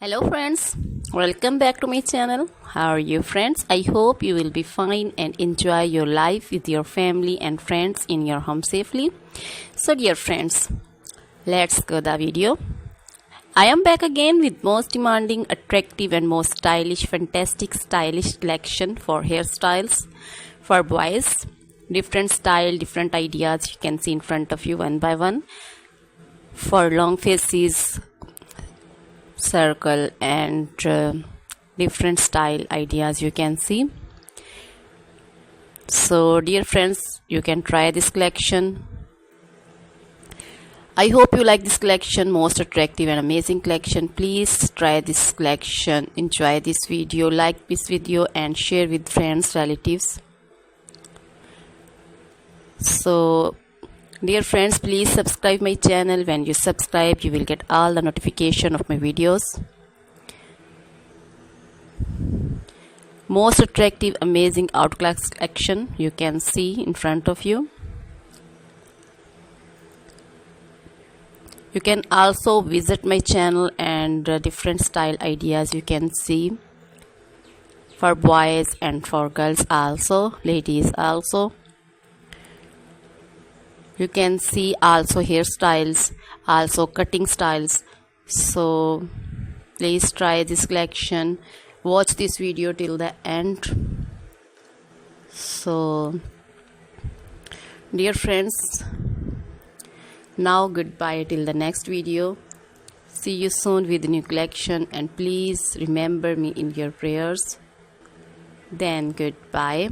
Hello friends, welcome back to my channel. How are you friends? I hope you will be fine and enjoy your life with your family and friends in your home safely. So dear friends, let's go the video. I am back again with most demanding, attractive and most stylish, fantastic stylish collection for hairstyles for boys. Different style, different ideas you can see in front of you one by one. For long faces, circle and different style ideas you can see. So dear friends, you can try this collection. I hope you like this collection, most attractive and amazing collection. Please try this collection, enjoy this video, like this video and share with friends, relatives. So dear friends, please subscribe my channel. When you subscribe, you will get all the notification of my videos. Most attractive, amazing outclass collection you can see in front of you. You can also visit my channel and different style ideas you can see for boys and for girls also, ladies also. You can see also hairstyles, also cutting styles. So please try this collection. Watch this video till the end. So dear friends, now goodbye till the next video. See you soon with a new collection and please remember me in your prayers. Then goodbye.